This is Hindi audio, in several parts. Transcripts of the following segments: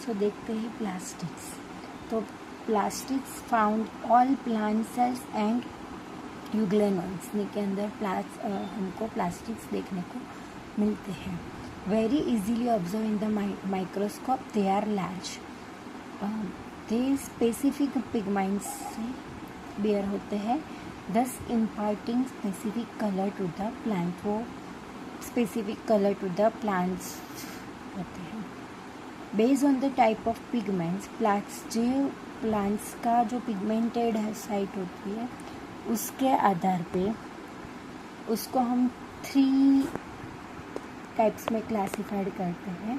सो देखते हैं प्लास्टिक्स। तो plastics found all plant cells and euglenoids के अंदर हमको प्लास्टिक्स देखने को मिलते हैं। Very easily observe in the microscope, they are large, they specific pigments से बेयर होते हैं, thus imparting specific colour to the plant, वो specific colour to the plants होते हैं। Based on the type of pigments, plants का जो पिगमेंटेड साइट होती है उसके आधार पे उसको हम 3 टाइप्स में क्लासिफाइड करते हैं।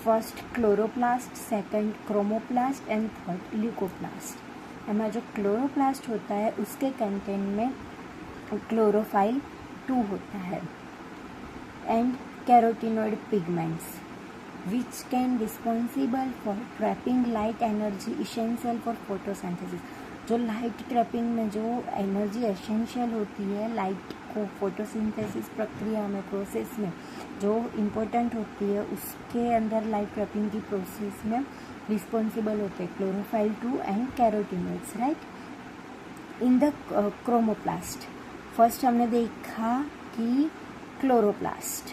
First chloroplast, second chromoplast and third leucoplast. हमारा जो क्लोरोप्लास्ट होता है उसके कंटेंट में क्लोरोफाइल 2 होता है and carotenoid pigments which can responsible for trapping light energy essential for photosynthesis। जो लाइट ट्रैपिंग में जो एनर्जी एसेंशियल होती है लाइट को फोटोसिंथेसिस प्रक्रिया में प्रोसेस में जो इम्पोर्टेंट होती है उसके अंदर लाइट ट्रैपिंग की प्रोसेस में रिस्पॉन्सिबल होते हैं chlorophyll 2 and carotenoids, right. In the chromoplast first हमने देखा कि क्लोरोप्लास्ट,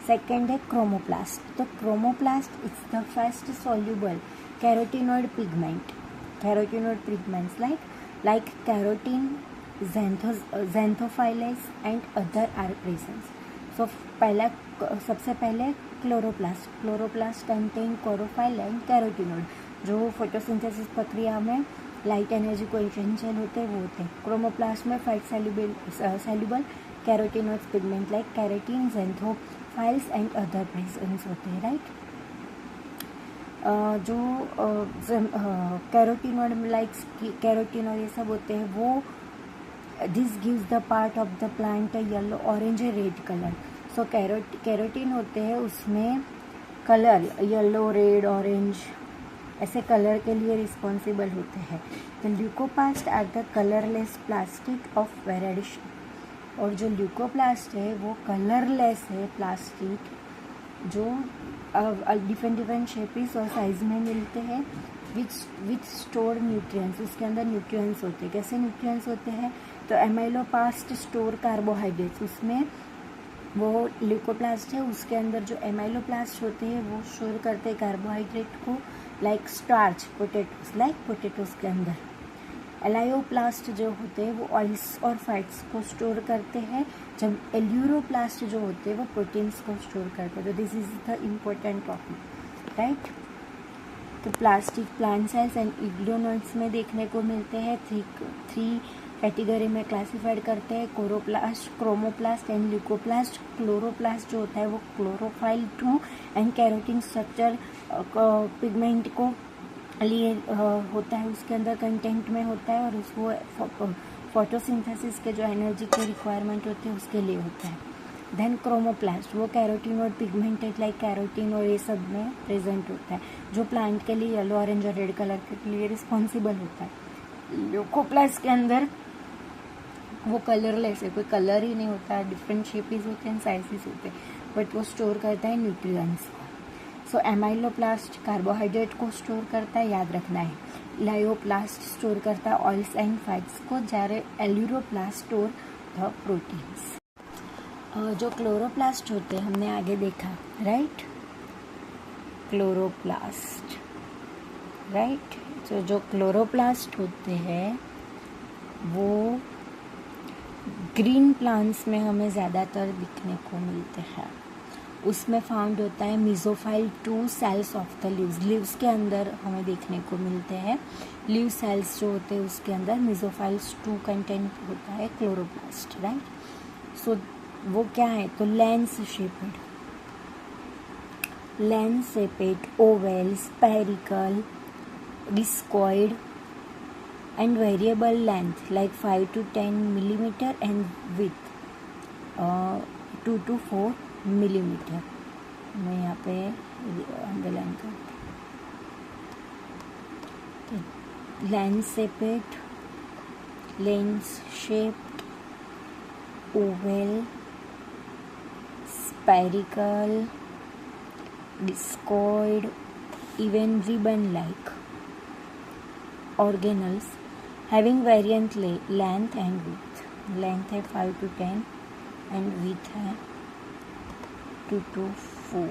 सेकेंड है क्रोमोप्लास्ट। तो chromoplast is the first soluble carotenoid pigments like carotene, xanthophyllus and other are present। so सबसे पहले chloroplast contain chlorophyll and carotenoid, जो फोटोसिंथेसिस प्रक्रिया में लाइट एनर्जी को एसेंशियल होते हैं वो होते हैं। क्रोमोप्लास्ट में fat soluble carotenoid pigment like carotene, xanthophyllus and other presence होते हैं, राइट। जो कैरोटीनॉइड ये सब होते हैं वो this gives the part of the plant yellow, orange या रेड कलर। सो कैरोटीन होते हैं उसमें कलर येलो, रेड, ऑरेंज ऐसे कलर के लिए रिस्पॉन्सिबल होते हैं। The leucoplast are the colourless plastic of variation. और जो ल्यूकोप्लास्ट है वो कलरलेस है प्लास्टिक जो डिफरेंट शेपिस और साइज में मिलते हैं विच स्टोर न्यूट्रिएंट्स। उसके अंदर न्यूट्रिएंट्स होते हैं। कैसे न्यूट्रिएंट्स होते हैं? तो एमाइलोप्लास्ट स्टोर कार्बोहाइड्रेट्स, उसमें वो ल्यूकोप्लास्ट है उसके अंदर जो एमाइलोप्लास्ट होते हैं वो स्टोर करते हैं कार्बोहाइड्रेट को लाइक स्टार्च, पोटैटोस के अंदर। एलायोप्लास्ट जो होते हैं वो ऑयल्स और फैट्स को स्टोर करते हैं, जब एल्यूरोप्लास्ट जो होते हैं वो प्रोटीन्स को स्टोर करते हैं। तो this is the important topic, right. तो plastic plant cells and euglenoids में देखने को मिलते हैं। थ्री कैटेगरी में क्लासिफाइड करते हैं, chloroplast, chromoplast and leucoplast. Chloroplast जो होता है वो chlorophyll 2 and carotene structure pigment को लिए होता है, उसके अंदर कंटेंट में होता है और उसको फोटोसिंथेसिस के जो एनर्जी के रिक्वायरमेंट होते हैं उसके लिए होता है। देन क्रोमोप्लास्ट वो कैरोटीनॉइड पिगमेंटेड लाइक कैरोटीन और ये सब में प्रेजेंट होता है, जो प्लांट के लिए येलो, ऑरेंज और रेड कलर के लिए रिस्पॉन्सिबल होता है। ल्यूकोप्लास्ट के अंदर वो कलरलेस है, कोई कलर ही नहीं होता है, डिफरेंट शेपिस होते हैं, साइजेस होते हैं, बट वो स्टोर करता है न्यूट्रिएंट्स को। सो एमाइलोप्लास्ट कार्बोहाइड्रेट को स्टोर करता है, याद रखना है। लायोप्लास्ट स्टोर करता है ऑयल्स एंड फैट्स को, जયારે एल्यूरोप्लास्ट स्टोर द प्रोटीन्स। जो क्लोरोप्लास्ट होते हैं हमने आगे देखा, राइट, क्लोरोप्लास्ट, राइट। तो जो क्लोरोप्लास्ट होते हैं वो ग्रीन प्लांट्स में हमें ज़्यादातर दिखने को मिलते हैं। उसमें फाउंड होता है मीजोफाइल 2 सेल्स ऑफ द लीव्स के अंदर हमें देखने को मिलते हैं। लीव सेल्स जो होते हैं उसके अंदर मीजोफाइल्स 2 कंटेंट होता है क्लोरोप्लास्ट, राइट। सो वो क्या है? तो lens shaped, Oval, spherical, discoid and variable length like 5 to 10 millimeter and width 2 to 4 millimeter। मैं यहाँ पे अंडरलाइन करती हूँ। Lens shaped, Oval, spherical, discoid even ribbon-like organelles having variant length and width. Length है 5 to 10 and width है 2 to 4.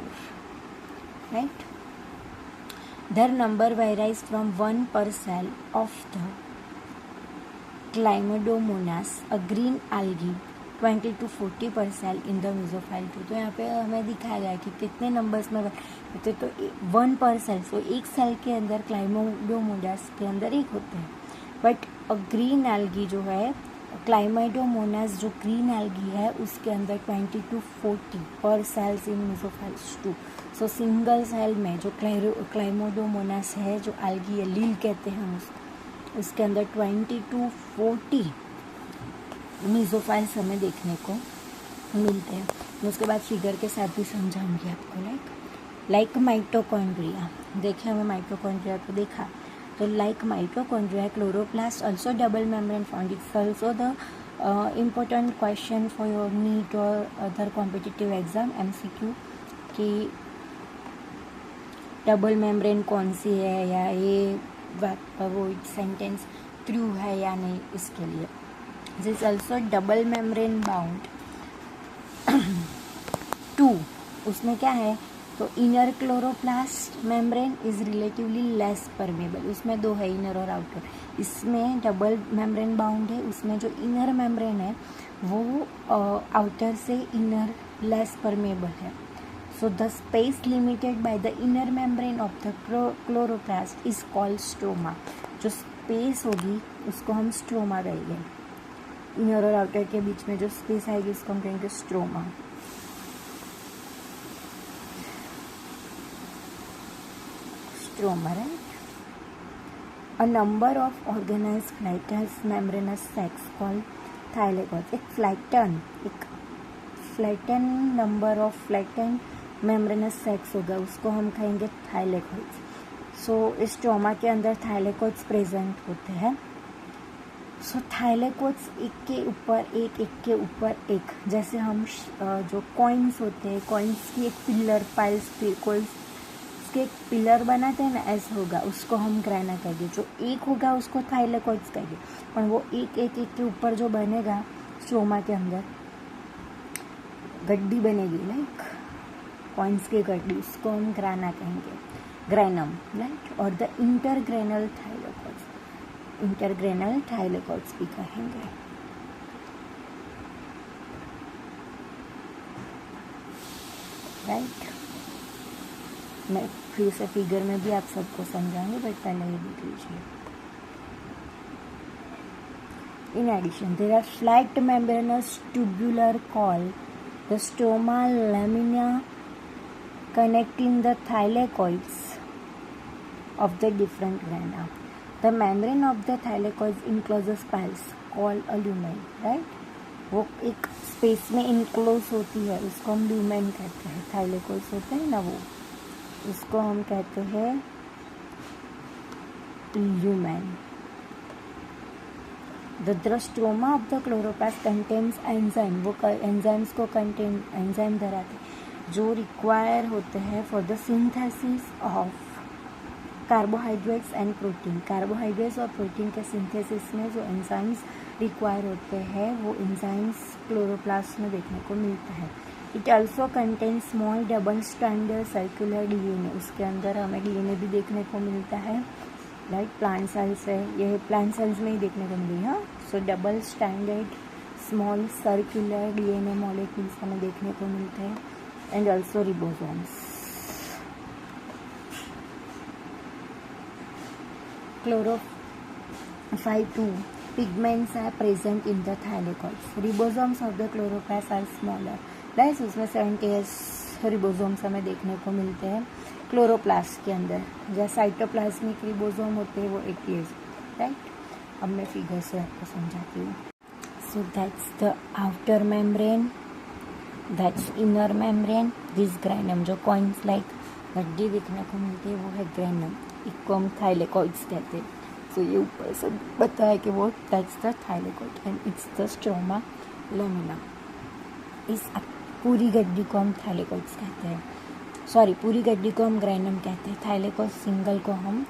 Right? Their number varies from 1 per cell of the Chlamydomonas, a green algae, 20 to 40 per cell in the mesophile 2. तो यहाँ पे हमें दिखाया गया है कि कितने नंबर्स में होते तो 1 पर सेल. सो एक सेल के अंदर क्लाइमोडोमोनास के अंदर एक होते हैं. बट अ ग्रीन एल्गी जो है क्लाइमोडोमोनास जो ग्रीन एल्गी है उसके अंदर 20 to 40 पर सेल्स इन मेसोफाइल्स 2. सो सिंगल सेल में जो क्लाइमोडोमोनास है जो एल्गी है लील कहते हैं हम उसके अंदर 20 to 40 मेसोफाइल्स हमें देखने को मिलते हैं. मैं उसके बाद फिगर के साथ भी समझाऊंगी आपको. Like mitochondria. देखिए हमें माइटोकॉन्ड्रिया को देखा तो like mitochondria chloroplast also double membrane found. It's also the important question for your NEET और अदर कॉम्पिटिटिव एग्जाम MCQ कि डबल मेम्ब्रेन कौन सी है या ये वो सेंटेंस ट्रू है या नहीं. इसके लिए this also double membrane bound 2. उसमें क्या है तो inner chloroplast membrane is relatively less permeable. उसमें 2 है इनर और आउटर. इसमें डबल मेम्ब्रेन बाउंड है. उसमें जो इनर मेम्ब्रेन है वो आउटर से इनर लेस परमेबल है. So the space limited by the inner membrane of the chloroplast is called stroma. जो स्पेस होगी उसको हम स्ट्रोमा कहेंगे. इनर और आउटर के बीच में जो स्पेस आएगी उसको हम कहेंगे stroma. Stroma right. A number of organised flattened membranous sacs called thylakoids. एक flatten number of flatten membranous sacs होगा उसको हम कहेंगे थाइलेकोइड्स. सो स्ट्रोमा के अंदर थाइलेकोइड्स प्रेजेंट होते हैं. सो थाइलेकोइड्स एक के ऊपर एक ऊपर एक. जैसे हम जो कॉइन्स होते हैं कॉइन्स की एक पिलर पाइल्स कोइन्स के एक पिलर बनाते हैं ना ऐसा होगा उसको हम ग्राइना कहेंगे. जो एक होगा उसको थाइलेकोइड्स कहेंगे. पर वो एक के ऊपर जो बनेगा स्ट्रोमा के अंदर गड्डी बनेगी लाइक कॉइन्स की गड्डी उसको हम ग्राना कहेंगे. Granum right. और द इंटरग्रेनल थाइलेकोइड्स भी कहेंगे. राइट. मैं फिर से फिगर में भी आप सबको समझाऊंगी बट पहले ये देख लीजिए. In addition there are flat membranous tubular call the stroma lamina connecting the thylakoids of the different grana. The membrane of the thylakoids encloses piles called a lumen, right? वो एक स्पेस में इनक्लोज होती है उसको हम ल्यूमेन कहते हैं. थाइलेकोइड्स होते हैं ना वो उसको हम कहते हैं lumen. The stroma of the chloroplast contains enzyme. वो एंजाइम्स को कंटेन एंजाइम धराते जो रिक्वायर होते हैं for the synthesis of carbohydrates and protein. Carbohydrates और प्रोटीन के सिंथेसिस में जो एंजाइम्स रिक्वायर होते हैं वो एंजाइम्स क्लोरोप्लास्ट में देखने को मिलता है. It also contain small double stranded circular DNA. उसके अंदर हमें DNA भी देखने को मिलता है. लाइक प्लांट सेल्स है ये प्लांट सेल्स में ही देखने को मिली. हाँ. सो double stranded small circular DNA molecules हमें देखने को मिलते हैं. And also ribosomes. Chlorophyll 2 pigments are present in the thylakoids. Ribosomes of the chloroplast are smaller. Guys, उसमें 70 रिबोसोम्स हमें देखने को मिलते हैं क्लोरोप्लास्ट के अंदर. जैसे साइटोप्लाज्मिक रिबोसोम होते हैं वो 80 राइट. अब मैं फिगर से आपको समझाती हूँ. So that's the outer membrane. That's inner membrane. This granum जो कॉइन्स लाइक गड्डी दिखने को मिलती है वो है ग्रैनम. इसको हम थाइलेकोइड्स कहते हैं. सो ये ऊपर से बताया कि वो that's the thylakoid and it's the stroma lamina. इस पूरी गड्डी को हम थाइलेकोइड्स कहते हैं. सॉरी, पूरी गड्डी को हम ग्रैनम कहते हैं, थाइलेकोइड सिंगल को हम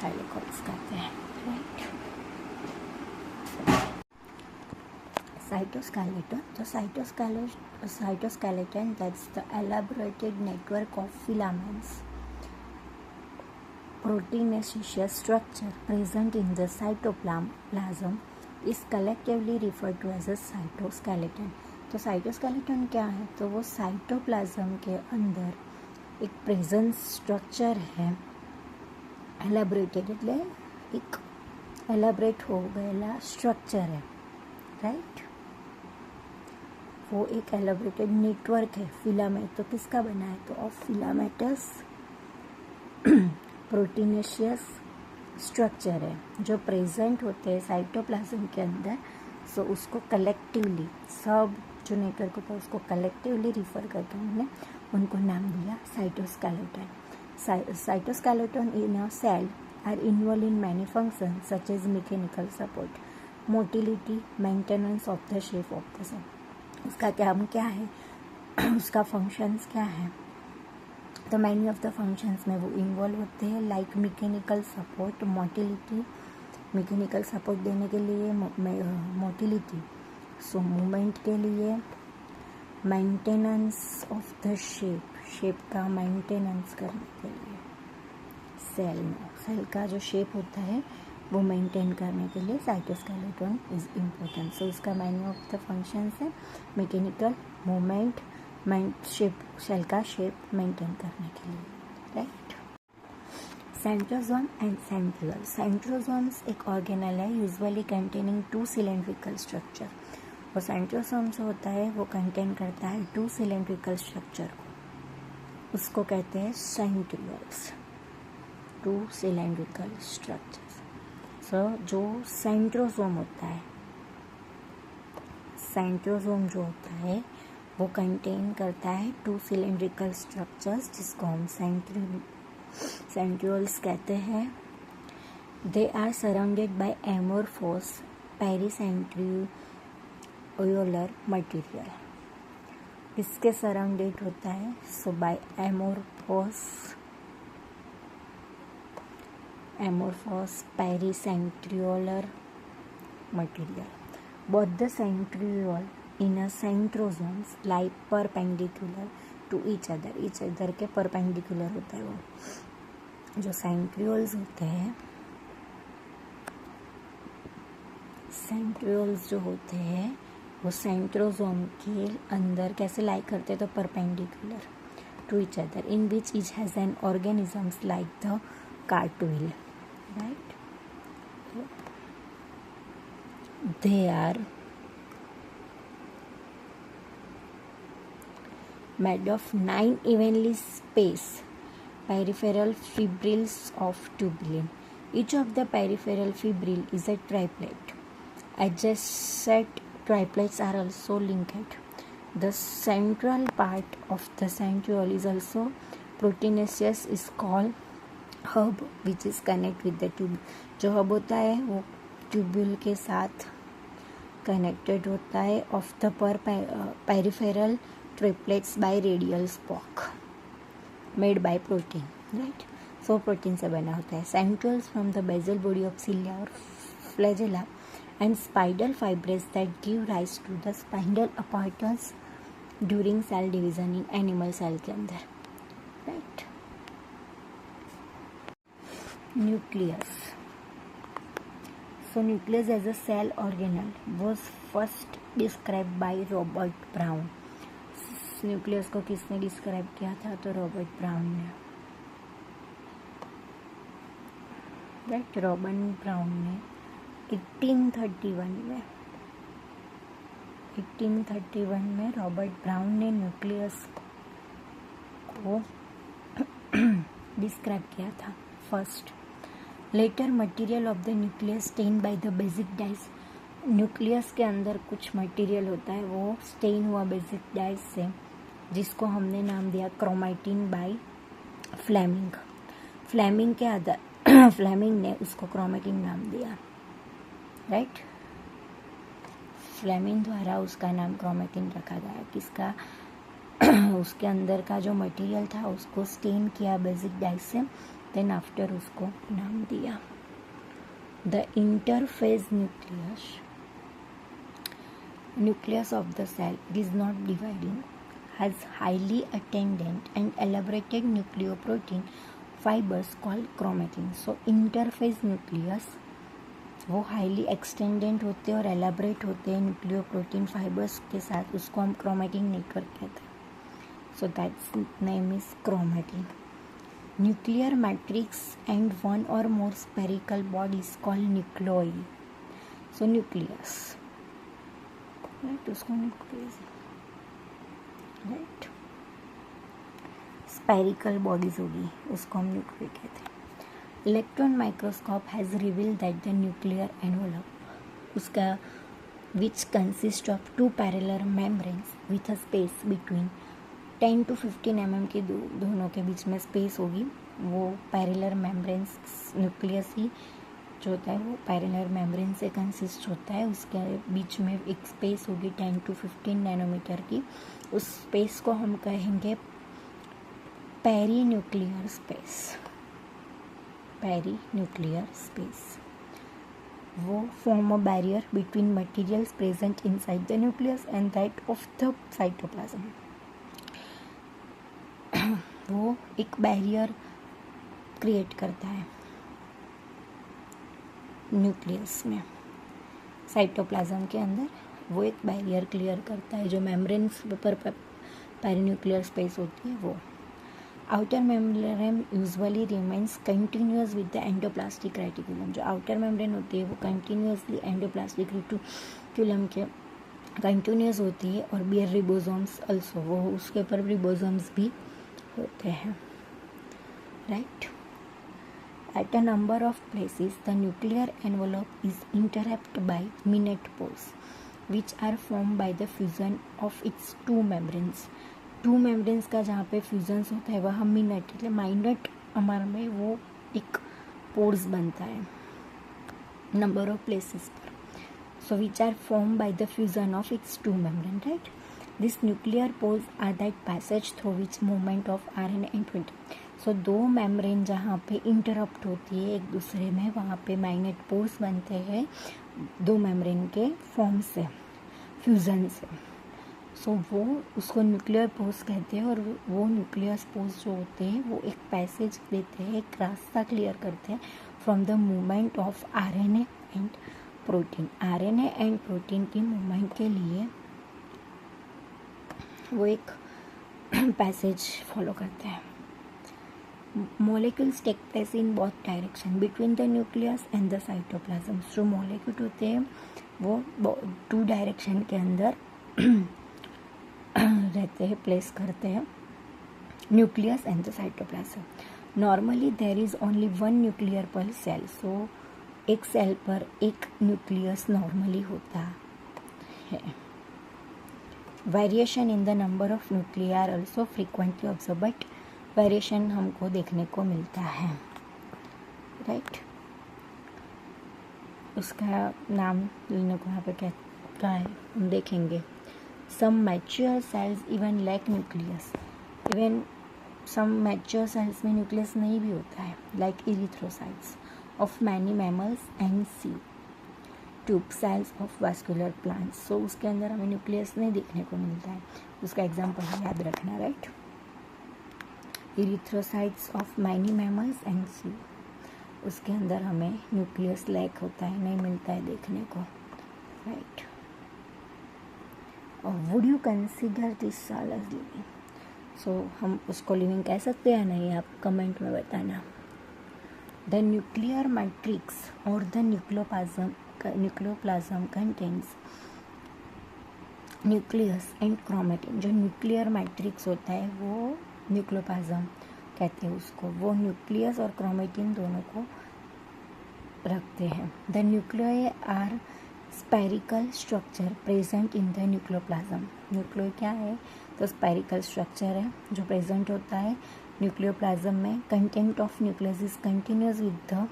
थाइलेकोइड्स कहते हैं, राइट। साइटोस्केलेटन, तो cytoskeleton that's the elaborated network of filaments proteinaceous structure present in the cytoplasm is collectively referred to as a cytoskeleton। तो साइटोस्केलेटन क्या है? तो वो साइटोप्लाज्म के अंदर एक प्रेजेंट स्ट्रक्चर है, एलाबोरेटेड એટલે एक एलाबोरेट हो गया स्ट्रक्चर है, राइट। वो एक एलाबोरेटेड नेटवर्क है फिलामेंट। तो किसका बना है? तो ऑफ फिलामेंटस प्रोटीनेशियस स्ट्रक्चर है जो प्रेजेंट होते हैं साइटोप्लाज्म के अंदर। सो उसको कलेक्टिवली, सब जो नेटवर्क होता है उसको कलेक्टिवली रिफर करके हमने उनको नाम दिया cytoskeleton. Cytoskeleton in a cell are involve in many function such as mechanical support, motility, maintenance of the shape of the cell. उसका काम क्या है? उसका फंक्शंस क्या है? तो मैनी ऑफ द फंक्शंस में वो इन्वॉल्व होते हैं, like mechanical support, motility, mechanical support देने के लिए, मोटिलिटी सो मूवमेंट के लिए, मेंटेनेंस ऑफ द शेप का मेंटेनेंस करने के लिए, सेल का जो शेप होता है वो मेंटेन करने के लिए साइटोस्केलेटन इज इम्पोर्टेंट। सो उसका मैनी ऑफ द फंक्शंस है मैकेनिकल, मूवमेंट, शेप, सेल का शेप मेंटेन करने के लिए, right. Centrosome and centriole. Centrosomes एक ऑर्गेनल है यूजुअली कंटेनिंग 2 सिलेंड्रिकल स्ट्रक्चर। और सेंट्रोसोम जो होता है वो कंटेन करता है 2 सिलेंड्रिकल स्ट्रक्चर को, उसको कहते हैं सेंट्रियोल्स, 2 सिलेंड्रिकल स्ट्रक्चर। सो जो सेंट्रोसोम होता है, सेंट्रोसोम जो होता है वो कंटेन करता है 2 सिलेंड्रिकल स्ट्रक्चर्स जिसको हम सेंट्रियोल्स कहते हैं। They are surrounded by amorphous pericentriolar material. इसके सराउंडेड होता है so by amorphous pericentriolar material. Both the centriole in a centrosomes lie perpendicular to each other के परपेंडिकुलर होता है। वो जो सेंट्रियोल्स होते हैं, सेंट्रियोल्स जो होते हैं वो सेंट्रोसोम के अंदर कैसे लाई करते हैं? तो perpendicular to each other, in which each has an organisms like the cartwheel, right. They are made of 9 evenly spaced peripheral fibrils of tubulin. Each of the peripheral fibril is a triplet. Adjacent triplets are also linked. The central part of the centriole is also proteinaceous, is called hub, which is connect with the tubule. जो hub होता है वो ट्यूब्यूल के साथ कनेक्टेड होता है of the peripheral triplets by radial spoke made by protein, right। so protein से बना होता है। centrioles from the basal body of cilia or flagella and spinal fibers that give rise to the spinal apparatus during cell division in animal cell के अंदर, right। nucleus, so nucleus as a cell organelle was first described by Robert Brown। Nucleus को किसने डिस्क्राइब किया था? तो रॉबर्ट ब्राउन ने, राइट। रॉबर्ट ब्राउन ने 1831 में रॉबर्ट ब्राउन ने न्यूक्लियस को डिस्क्राइब किया था first. Later material of the nucleus stain by the basic dyes. Nucleus के अंदर कुछ मटेरियल होता है वो स्टेन हुआ बेसिक डाइज से, जिसको हमने नाम दिया क्रोमैटिन बाय फ्लेमिंग। फ्लेमिंग के आधार फ्लेमिंग ने उसको क्रोमैटिन नाम दिया, राइट। फ्लेमिंग द्वारा उसका नाम क्रोमैटिन रखा गया। किसका? उसके अंदर का जो मटेरियल था उसको स्टेन किया बेसिक डाई से, देन आफ्टर उसको नाम दिया। The interphase nucleus of the cell is not dividing, has highly attendant and elaborated nucleoprotein fibers called chromatin. So interphase nucleus वो हाईली एक्सटेंडेंट होते हैं और एलाबरेट होते हैं न्यूक्लियोप्रोटीन फाइबर्स के साथ, उसको हम क्रोमेटिन नेटवर्क कहते हैं। So that's name is chromatin. Nuclear matrix and one or more spherical bodies called nucleoli. So nucleus, right, उसको न्यूक्लियस, राइट, स्पेरिकल बॉडीज होगी उसको हम न्यूक्लियर कहते हैं। Electron microscope has revealed that the nuclear envelope उसका which consist of 2 parallel membranes with a space between 10 to 15 mm के दोनों के बीच में स्पेस होगी। वो पैरेलल मेम्ब्रेन्स, न्यूक्लियस ही जो होता है वो पैरेलल मेम्ब्रेन से कंसिस्ट होता है, उसके बीच में एक स्पेस होगी 10 to 15 नैनोमीटर की। उस स्पेस को हम कहेंगे perinuclear space. Perinuclear space वो form a barrier between materials present inside the nucleus and that of the cytoplasm. वो एक बैरियर क्रिएट करता है न्यूक्लियस में, साइटोप्लाज्म के अंदर वो एक बैरियर क्लियर करता है जो मेम्ब्रेन्स पर पेरीन्यूक्लियर स्पेस होती है वो। Outer membrane usually remains continuous with the endoplastic reticulum. जो आउटर मेम्ब्रेन होती है वो कंटिन्यूअसली एंडोप्लास्टिक रेटिकुलम के कंटिन्यूअस होती है, और बियर रिबोसोम्स ऑल्सो, वो उसके ऊपर रिबोसोम्स भी होते हैं, right. At a number of places, the nuclear envelope is interrupted by minute pores, which are formed by the fusion of its 2 membranes. 2 membranes का जहाँ पे फ्यूजन्स होता है वहाँ मिनट, मतलब माइनट अमर में वो एक पोर्स बनता है नंबर ऑफ प्लेसेस पर। So which are formed by the fusion of its 2 membranes, right? These nuclear pores are that passage through which movement of RNA and protein. So 2 membrane जहाँ पे इंटरप्ट होती है एक दूसरे में, वहाँ पे माइनट पोर्स बनते हैं 2 मेम्ब्रेन के फॉर्म से, फ्यूज़न से। सो वो उसको न्यूक्लियर पोर्स कहते हैं, और वो न्यूक्लियर पोर्स जो होते हैं वो एक पैसेज देते हैं, एक रास्ता क्लियर करते हैं from the movement of RNA and protein. RNA and protein की मूवमेंट के लिए वो एक पैसेज फॉलो करते हैं। Molecules take place in both direction between the nucleus and the cytoplasm. जो molecule होते हैं वो 2 डायरेक्शन के अंदर रहते हैं, प्लेस करते हैं nucleus and the cytoplasm. Normally there is only 1 nuclear per cell. So एक सेल पर एक न्यूक्लियस नॉर्मली होता है। Variation in the number of nuclear are also frequently observe, but variation हमको देखने को मिलता है, राइट। उसका नाम लेने को यहाँ पे क्या है हम देखेंगे। Some mature cells even lack nucleus, even some mature cells में न्यूक्लियस नहीं भी होता है, like erythrocytes of many mammals and sieve tube cells of vascular plants. So उसके अंदर हमें न्यूक्लियस नहीं देखने को मिलता है, उसका एग्जाम्पल याद रखना, right. Erythrocytes of many mammals and sieve, उसके अंदर हमें न्यूक्लियस लैक होता है, नहीं मिलता है देखने को, राइट। और would you consider this cell as living? So हम उसको लिविंग कह सकते हैं नहीं, आप कमेंट में बताना। द न्यूक्लियर मैट्रिक्स और the nucleoplasm contains nucleus and chromatin. जो न्यूक्लियर मैट्रिक्स होता है वो न्यूक्लियोप्लाज्म कहते हैं उसको, वो न्यूक्लियस और क्रोमेटिन दोनों को रखते हैं। The nucleoli are spherical structure present in the nucleoplasm. Nucleoli क्या है? तो स्पेरिकल स्ट्रक्चर है जो प्रेजेंट होता है न्यूक्लियोप्लाज्म में। Content of nucleus is continuous with the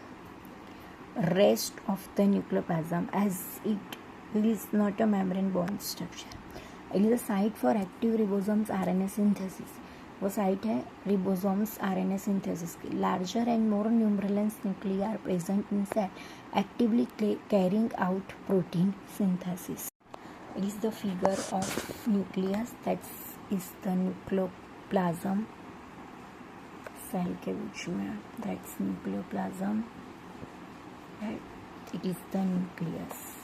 rest of the nucleoplasm as it is not a membrane bound structure. It is a site for active ribosomes RNA synthesis, वो साइट है रिबोसोम्स आरएनए सिंथेसिस की। Larger and more numerous nucleoli are present in cell actively carrying out protein synthesis. It is the figure of nucleus, that is the nucleoplasm, cell के बीच में that's nucleoplasm, it is the nucleus,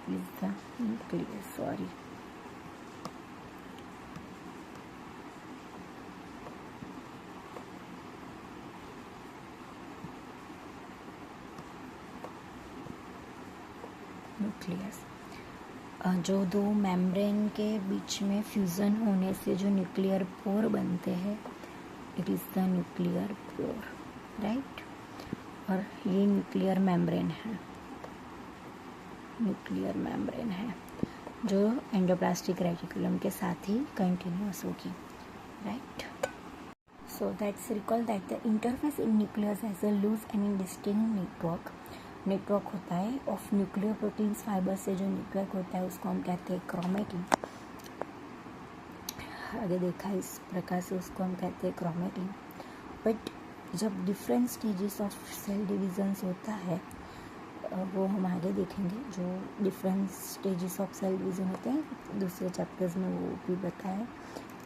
is the nucleus, sorry. Nucleus जो दो मेम्ब्रेन के बीच में फ्यूज़न होने से जो न्यूक्लियर पोर बनते हैं, it is the nuclear pore, right. और ये न्यूक्लियर मेम्ब्रेन है, न्यूक्लियर मेम्ब्रेन है जो एंडोप्लास्टिक रेटिकुलम के साथ ही कंटिन्यूस होगी, right. So that's recall that the interface in nucleus has a loose and indistinct network होता है ऑफ न्यूक्लियर प्रोटीन्स फाइबर से जो नेटवर्क होता है उसको हम कहते हैं क्रोमेटिन। आगे देखा इस प्रकार से उसको हम कहते हैं क्रोमेटिन। बट जब different stages of cell divisions होता है, वो हम आगे देखेंगे, जो different stages of cell division होते हैं दूसरे चैप्टर्स में वो भी बताए।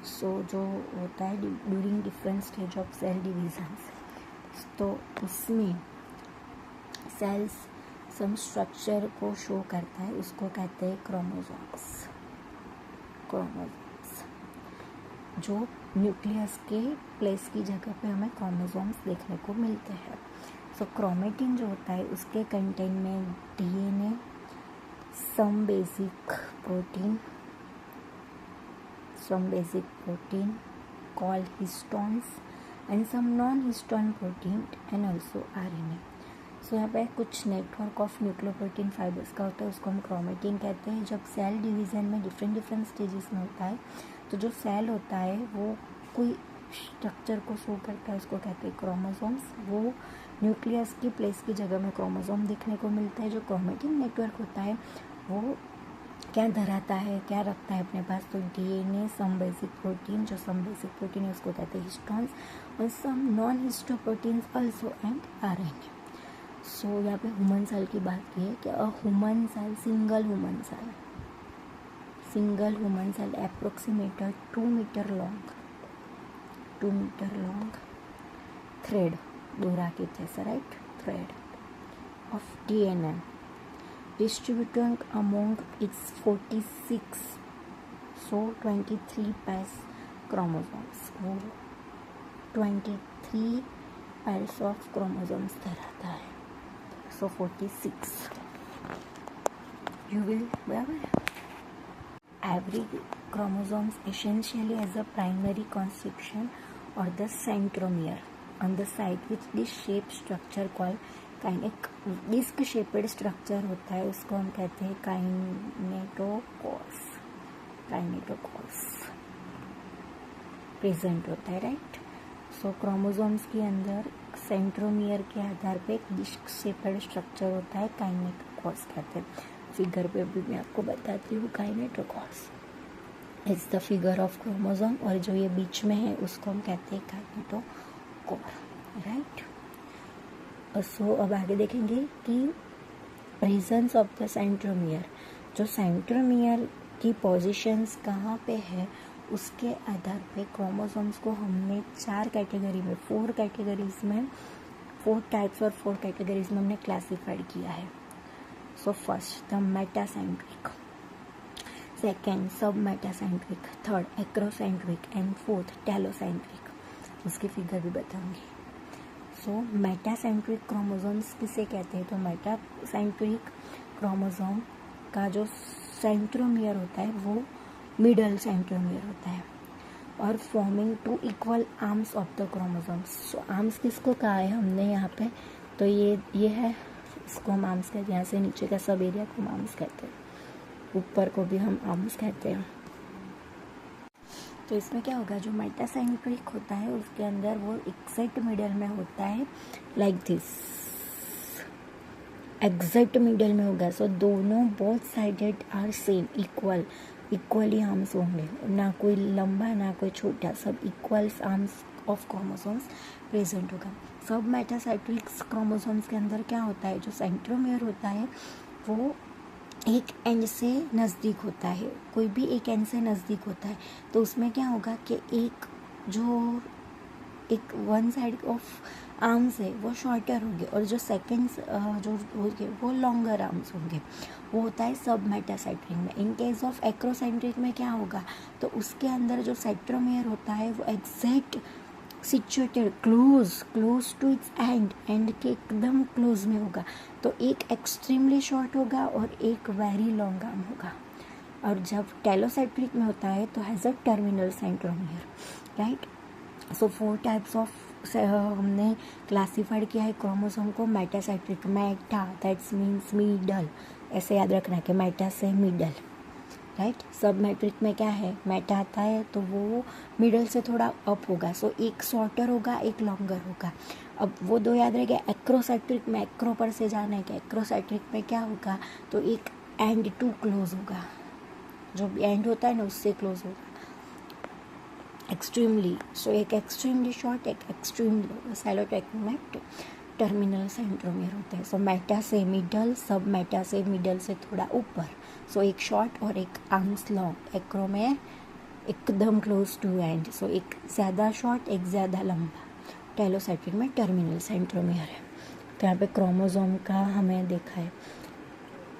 सो जो होता है during different stage of cell divisions, तो उसमें सेल्स सम स्ट्रक्चर को शो करता है, उसको कहते हैं क्रोमोसोम्स। जो न्यूक्लियस के प्लेस की जगह पे हमें क्रोमोसोम्स देखने को मिलते हैं। सो क्रोमेटिन जो होता है उसके कंटेंट में DNA, some basic protein called histones and some non histone protein and also RNA. So यहाँ पे कुछ नेटवर्क ऑफ न्यूक्लियोप्रोटीन फाइबर्स का होता है, उसको हम क्रोमेटिन कहते हैं। जब सेल डिवीज़न में डिफरेंट स्टेजेस में होता है, तो जो सेल होता है वो कोई स्ट्रक्चर को शो करता है, उसको कहते हैं क्रोमोसोम्स। वो न्यूक्लियस की प्लेस की जगह में क्रोमोसोम देखने को मिलता है। जो क्रोमेटिन नेटवर्क होता है वो क्या धराता है, क्या रखता है अपने पास, तो डीएनए, सम बेसिक प्रोटीन, जो सम बेसिक प्रोटीन है उसको कहते हैं हिस्टोन्स, और some non histoproteins also and RNA. So यहाँ पे ह्यूमन सेल की बात की है कि a human cell, single human cell approximated 2 metre long thread, दोरा के जैसा, right, thread of DNA distributed among its 46, so 23 pairs chromosomes, वो 23 pairs of chromosomes धराता है, so 46 you will बराबर। Every chromosomes essentially has a primary constitution or the centromere on the side which this shape structure called एक डिस्क शेपेड स्ट्रक्चर होता है, उसको हम कहते हैं काइनेटोकॉर्स प्रेजेंट होता है, राइट। सो क्रोमोसोम्स के अंदर सेंट्रोमियर के आधार पे एक डिस्क शेपेड स्ट्रक्चर होता है, काइनेटोकॉर्स कहते हैं। फिगर पे भी मैं आपको बताती हूँ, kinetochores is the figure of chromosome, और जो ये बीच में है उसको हम कहते हैं काइनेटोकॉर, राइट। सो अब आगे देखेंगे कि प्रेजेंस ऑफ द सेंट्रोमियर, जो सेंट्रोमियर की पोजीशंस कहाँ पे है उसके आधार पे क्रोमोसोम्स को हमने 4 कैटेगरी में, 4 कैटेगरीज में, 4 टाइप्स और 4 कैटेगरीज में हमने क्लासिफाइड किया है। So first the metacentric, second submetacentric, third acrocentric and fourth telocentric. उसकी फिगर भी बताऊंगी। सो मेटासेंट्रिक क्रोमोसोम्स किसे कहते हैं, तो मेटासेंट्रिक क्रोमोसोम का जो सेंट्रोमियर होता है वो मिडल सेंट्रोमियर होता है, और forming 2 equal arms of the chromosomes. So arms किसको कहा है हमने यहाँ पे, तो ये है, इसको हम आर्म्स कहते हैं। यहाँ से नीचे का सब एरिया को हम आर्म्स कहते हैं, ऊपर को भी हम आर्म्स कहते हैं। तो इसमें क्या होगा, जो मेटासेंट्रिक होता है उसके अंदर वो एक्सेक्ट मिडल में होता है, लाइक दिस, एग्जैक्ट मिडल में होगा। सो दोनों both sided are same, equally arms होंगे, ना कोई लंबा ना कोई छोटा, सब equals arms of chromosomes present होगा। सब मेटासाइक्लिक क्रोमोसोम्स के अंदर क्या होता है, जो सेंट्रोमियर होता है वो एक एंड से नज़दीक होता है, कोई भी एक एंड से नज़दीक होता है, तो उसमें क्या होगा कि एक वन साइड ऑफ आर्म्स है वो शॉर्टर होंगे और जो सेकेंड्स जो होंगे वो लॉन्गर आर्म्स होंगे। वो होता है सब मेटासाइक्लिक में। इन केस ऑफ एक्रोसेंट्रिक में क्या होगा, तो उसके अंदर जो सेंट्रोमियर होता है वो exact situated close to its end के एकदम क्लोज में होगा, तो एक एक्सट्रीमली शॉर्ट होगा और एक वेरी लॉन्ग आर्म होगा। और जब टेलोसाइक्लिक में होता है तो has a terminal centromere, right. So 4 types of हमने क्लासीफाइड किया है क्रोमोसोम को। मेटासाइक्लिक, मेटा दैट्स मीन्स मिडल, ऐसे याद रखना कि मेटा से मिडल, राइट। सब मैट्रिक में क्या है, मेटा आता है तो वो मिडल से थोड़ा अप होगा, सो एक शॉर्टर होगा एक लॉन्गर होगा। अब वो दो याद रहेगा। एक्रोसाइक्लिक में एक्रो पर से जाना है कि एक्रोसाइक्लिक में क्या होगा, तो एक एंड टू क्लोज होगा, जो एंड होता है ना उससे क्लोज होगा एक्सट्रीमली। सो एक एक्सट्रीमली शॉर्ट एक एक्सट्रीमली होगा। सेलोटेक्निक में टर्मिनल सेंट्रोमियर होता है। सो मेटा से मिडल, सब मेटा से मिडल से थोड़ा ऊपर, सो एक शॉर्ट और एक आर्म्स लॉन्ग। एक्रो में एकदम क्लोज टू एंड, सो एक ज़्यादा शॉर्ट एक ज़्यादा लंबा। टेलोसाइक्लिक में टर्मिनल सेंट्रोमियर है। तो यहाँ पे क्रोमोसोम का हमें देखा है,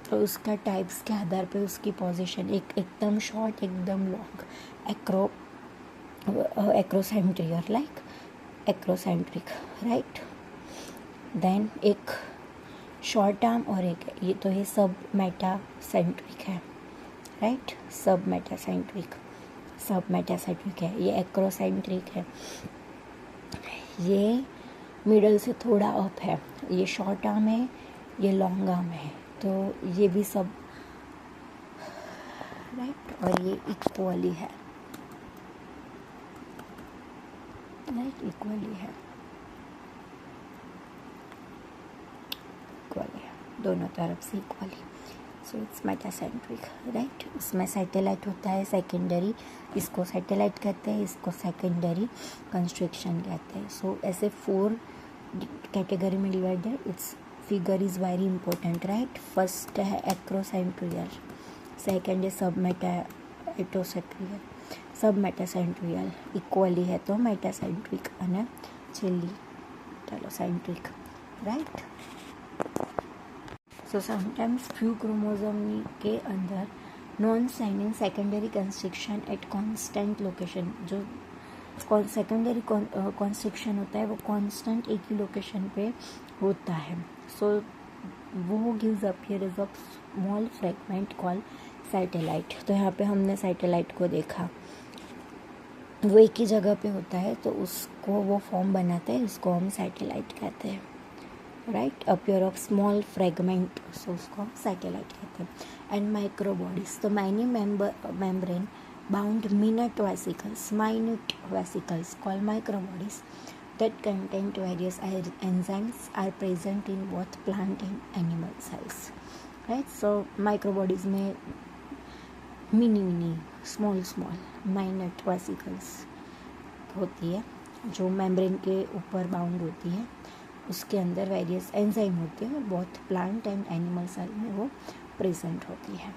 तो उसका टाइप्स के आधार पे उसकी पोजीशन, एक एकदम शॉर्ट एकदम लॉन्ग, एक्रोसेंट्रियर लाइक एक्रोसेंट्रिक, राइट। देन एक शॉर्ट आर्म और एक, ये तो ये सब मेटासेंट्रिक है, राइट। सब मेटासेंट्रिक है। ये एक्रोसेंट्रिक है, ये मिडल से थोड़ा अप है, ये शॉर्ट आर्म है, ये लॉन्ग आर्म है, तो ये भी सब, राइट। और ये इक्वली है, राइट, इक्वली है दोनों तरफ से equally. So it's metacentric, right. इसमें सैटेलाइट होता है सेकेंडरी, इसको सैटेलाइट कहते हैं, इसको सेकेंडरी कंस्ट्रक्शन कहते हैं। सो ऐसे 4 कैटेगरी में divided. It's figure is very important, right. First है एक्रोसेंट्रियल, सेकेंड है सब मेटासेंट्रियल इक्वली है तो मेटासेंट्रिक, અને છેલ્લી telocentric, right. So sometimes few chromosome के अंदर non standing secondary construction at constant location, जो सेकेंडरी कंस्ट्रक्शन होता है वो कांस्टेंट एक ही लोकेशन पे होता है। सो वो gives appearance of small fragment called satellite. तो यहाँ पे हमने सैटेलाइट को देखा, वो एक ही जगह पे होता है तो उसको वो फॉर्म बनाते हैं, उसको हम सैटेलाइट कहते हैं, right. Appear of small fragment, so उसको हम सैटेलाइट कहते हैं। एंड माइक्रो बॉडीज, तो many membrane bound minute vesicles called microbodies that contain various enzymes are present in both plant and animal cells, right. So microbodies में मिनी स्मॉल माइन्यूट वेसिकल्स होती है जो मेम्ब्रेन के ऊपर बाउंड होती है, उसके अंदर वेरियस एंजाइम होते हैं और बहुत प्लांट एंड एनिमल सेल में वो प्रेजेंट होती है।